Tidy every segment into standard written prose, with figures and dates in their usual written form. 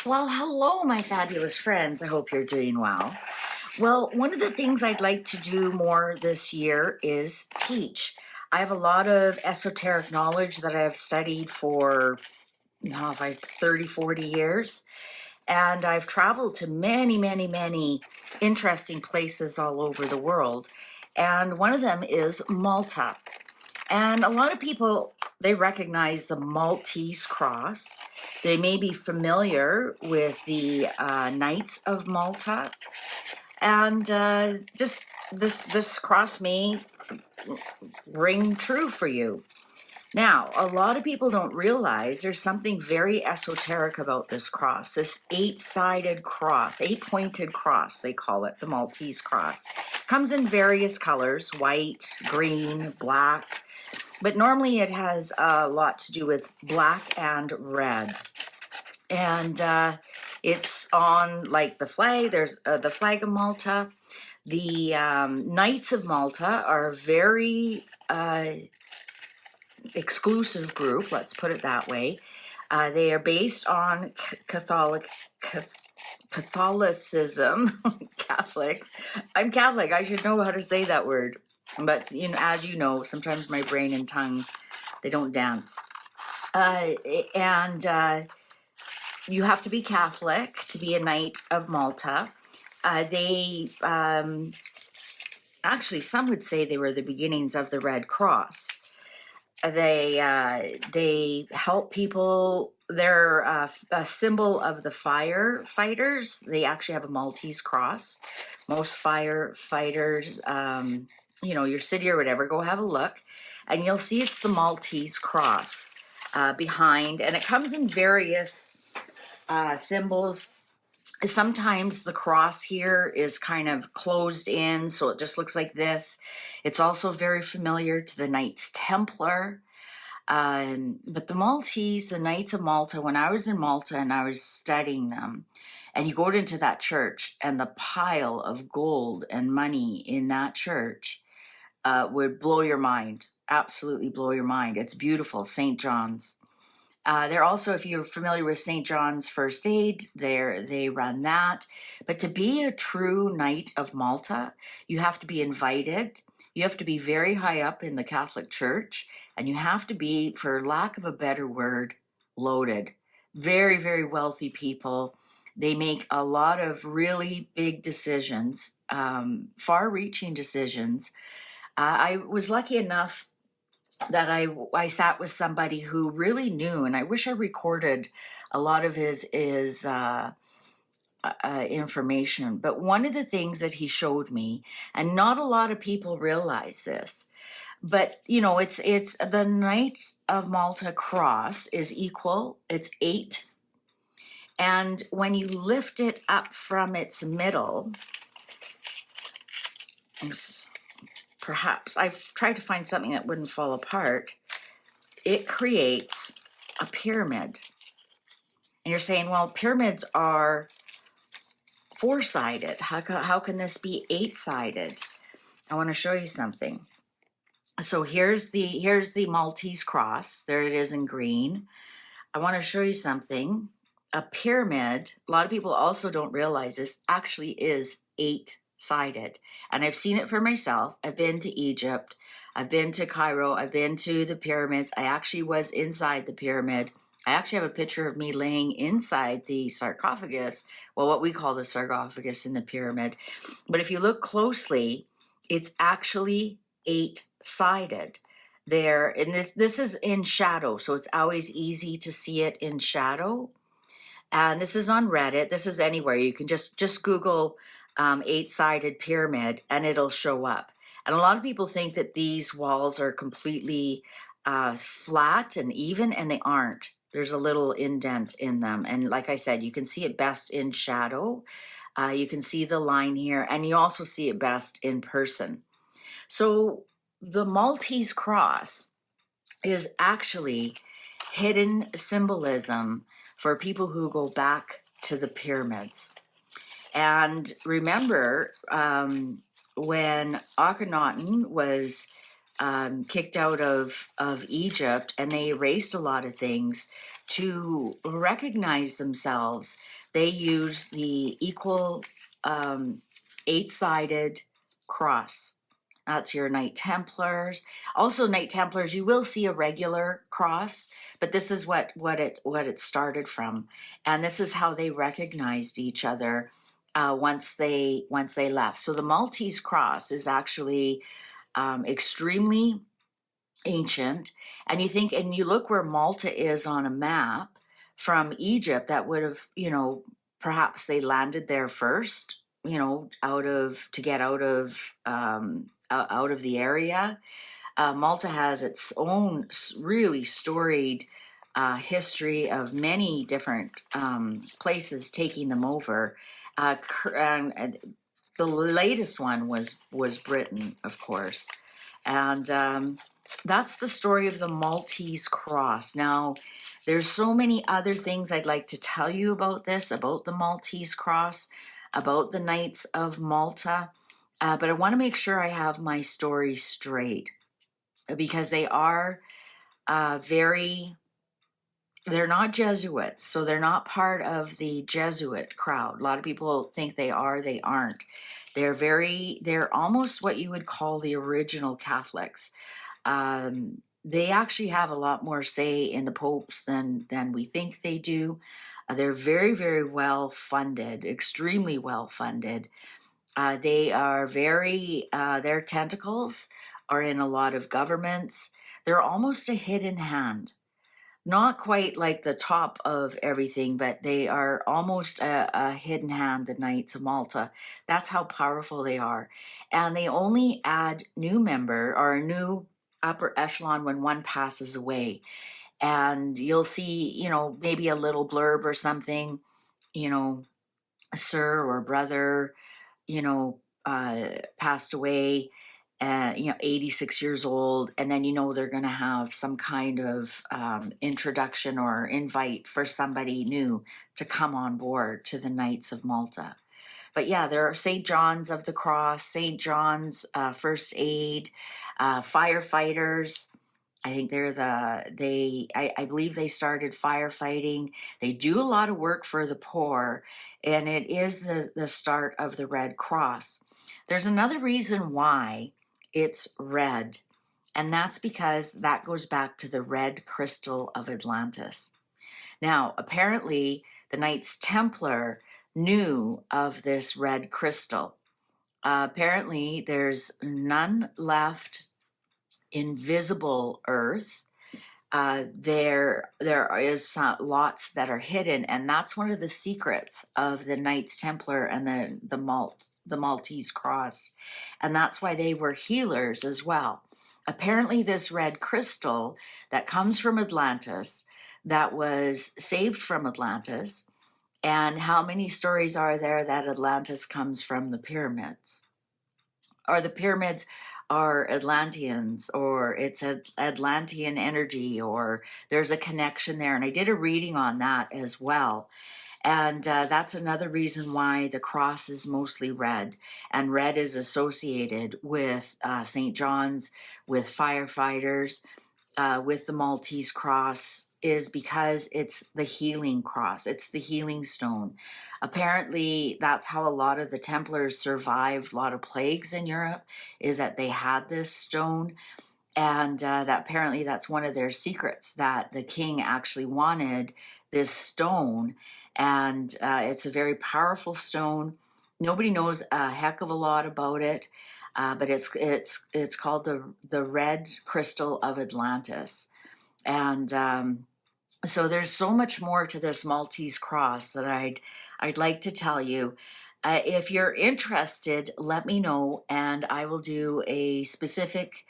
Well, hello, my fabulous friends. I hope you're doing well. Well, one of the things I'd like to do more this year is teach. I have a lot of esoteric knowledge that I've studied for like 30, 40 years. And I've traveled to many, many, many interesting places all over the world. And one of them is Malta. And a lot of people, they recognize the Maltese Cross. They may be familiar with the Knights of Malta. And just this cross may ring true for you. Now, a lot of people don't realize there's something very esoteric about this cross, this eight-sided cross, eight-pointed cross, they call it, the Maltese cross. Comes in various colors, white, green, black, but normally it has a lot to do with black and red. And it's on, like, the flag. There's the flag of Malta. The Knights of Malta are a very exclusive group, let's put it that way. They are based on Catholicism. Catholics. I'm Catholic. I should know how to say that word. But as you know, sometimes my brain and tongue, they don't dance. And you have to be Catholic to be a Knight of Malta. They actually, some would say they were the beginnings of the Red Cross. They help people. They're a symbol of the firefighters. They actually have a Maltese cross. Most firefighters, your city or whatever, go have a look, and you'll see it's the Maltese cross behind, and it comes in various symbols. Sometimes the cross here is kind of closed in, so it just looks like this. It's also very familiar to the Knights Templar. But the Maltese, the Knights of Malta, when I was in Malta and I was studying them, and you go into that church and the pile of gold and money in that church would blow your mind, absolutely blow your mind. It's beautiful, St. John's. They're also, if you're familiar with St. John's First Aid, they run that. But to be a true Knight of Malta, you have to be invited. You have to be very high up in the Catholic Church, and you have to be, for lack of a better word, loaded. Very, very wealthy people. They make a lot of really big decisions, far-reaching decisions. I was lucky enough that I sat with somebody who really knew, and I wish I recorded a lot of his information. But one of the things that he showed me, and not a lot of people realize this, but it's the Knights of Malta cross is equal. It's 8, and when you lift it up from its middle, perhaps I've tried to find something that wouldn't fall apart. It creates a pyramid. And you're saying, well, pyramids are 4-sided. How can this be 8-sided? I want to show you something. So here's the Maltese cross. There it is in green. I want to show you something. A pyramid, a lot of people also don't realize this, actually is 8-sided. And I've seen it for myself. I've been to Egypt. I've been to Cairo. I've been to the pyramids. I actually was inside the pyramid. I actually have a picture of me laying inside the sarcophagus, well, what we call the sarcophagus in the pyramid. But if you look closely, it's actually 8-sided. There, and this is in shadow, so it's always easy to see it in shadow. And this is on Reddit. This is anywhere. You can just Google 8-sided pyramid and it'll show up. And a lot of people think that these walls are completely flat and even, and they aren't. There's a little indent in them. And like I said, you can see it best in shadow. You can see the line here, and you also see it best in person. So the Maltese cross is actually hidden symbolism for people who go back to the pyramids. And remember, when Akhenaten was kicked out of Egypt, and they erased a lot of things to recognize themselves. They used the equal eight-sided cross. That's your Knight Templars. Also, Knight Templars, you will see a regular cross, but this is what it started from, and this is how they recognized each other once they left. So the Maltese Cross is actually extremely ancient. And you look where Malta is on a map from Egypt, that would have, perhaps they landed there first, to get out of the area. Malta has its own really storied history of many different places taking them over. And the latest one was Britain, of course, and that's the story of the Maltese Cross. Now, there's so many other things I'd like to tell you about this, about the Maltese Cross, about the Knights of Malta, but I want to make sure I have my story straight, because they are they're not Jesuits, so they're not part of the Jesuit crowd. A lot of people think they are, they aren't. They're almost what you would call the original Catholics. They actually have a lot more say in the popes than we think they do. They're very, very well funded, extremely well funded. They are their tentacles are in a lot of governments. They're almost a hidden hand. Not quite like the top of everything, but they are almost a hidden hand, the Knights of Malta. That's how powerful they are. And they only add new member or a new upper echelon when one passes away. And you'll see, maybe a little blurb or something, sir or brother, passed away, 86 years old, and then they're going to have some kind of introduction or invite for somebody new to come on board to the Knights of Malta. But yeah, there are St. John's of the Cross, St. John's First Aid, firefighters. I think I believe they started firefighting. They do a lot of work for the poor, and it is the start of the Red Cross. There's another reason why it's red, and that's because that goes back to the red crystal of Atlantis. Now, apparently, the Knights Templar knew of this red crystal. Apparently, there's none left in visible Earth. There is lots that are hidden, and that's one of the secrets of the Knights Templar and the Maltese Cross, and that's why they were healers as well. Apparently, this red crystal that comes from Atlantis, that was saved from Atlantis, and how many stories are there that Atlantis comes from the pyramids? Or the pyramids are Atlanteans, or it's Atlantean energy, or there's a connection there. And I did a reading on that as well. And that's another reason why the cross is mostly red. And red is associated with St. John's, with firefighters, with the Maltese Cross, is because it's the healing cross. It's the healing stone. Apparently, that's how a lot of the Templars survived a lot of plagues in Europe, is that they had this stone. And that apparently that's one of their secrets, that the king actually wanted this stone. And it's a very powerful stone. Nobody knows a heck of a lot about it, but it's called the red crystal of Atlantis. And so there's so much more to this Maltese Cross that I'd like to tell you. If you're interested, let me know, and I will do a specific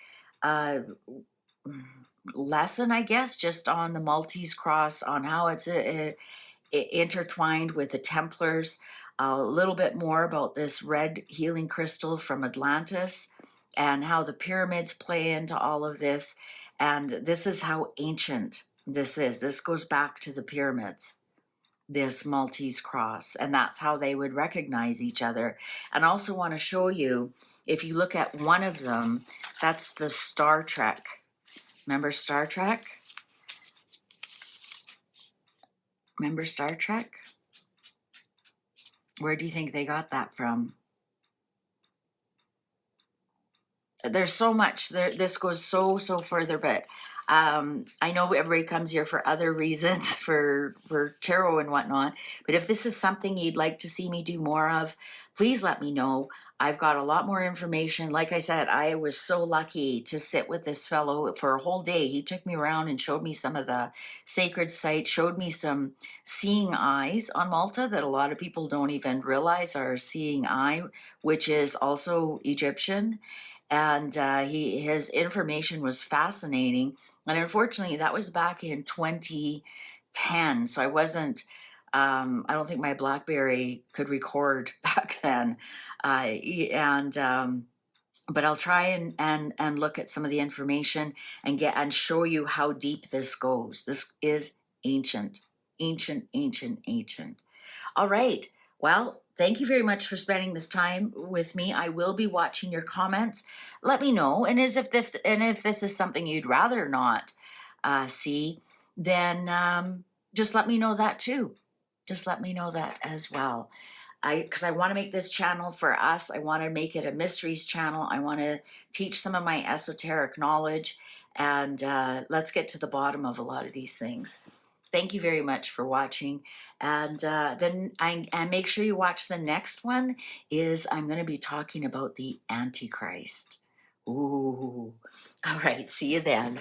lesson, I guess, just on the Maltese Cross, on how it's intertwined with the Templars, a little bit more about this red healing crystal from Atlantis, and how the pyramids play into all of this. And this is how ancient this is. This goes back to the pyramids. this Maltese cross, and that's how they would recognize each other. And I also want to show you, if you look at one of them, that's the Star Trek. Remember Star Trek? Remember Star Trek? Where do you think they got that from? There's so much there. This goes so further, but I know everybody comes here for other reasons, for tarot and whatnot. But if this is something you'd like to see me do more of, please let me know. I've got a lot more information. Like I said, I was so lucky to sit with this fellow for a whole day. He took me around and showed me some of the sacred sites, showed me some seeing eyes on Malta that a lot of people don't even realize are seeing eye, which is also Egyptian. And his information was fascinating. And unfortunately, that was back in 2010. So I wasn't, I don't think my BlackBerry could record back then. But I'll try and look at some of the information and show you how deep this goes. This is ancient, ancient, ancient, ancient. All right. Well, thank you very much for spending this time with me. I will be watching your comments. Let me know. And if this is something you'd rather not see, then just let me know that too. Just let me know that as well. Because I want to make this channel for us. I want to make it a mysteries channel. I want to teach some of my esoteric knowledge, and let's get to the bottom of a lot of these things. Thank you very much for watching. And and make sure you watch the next one. I'm going to be talking about the Antichrist. Ooh. All right. See you then.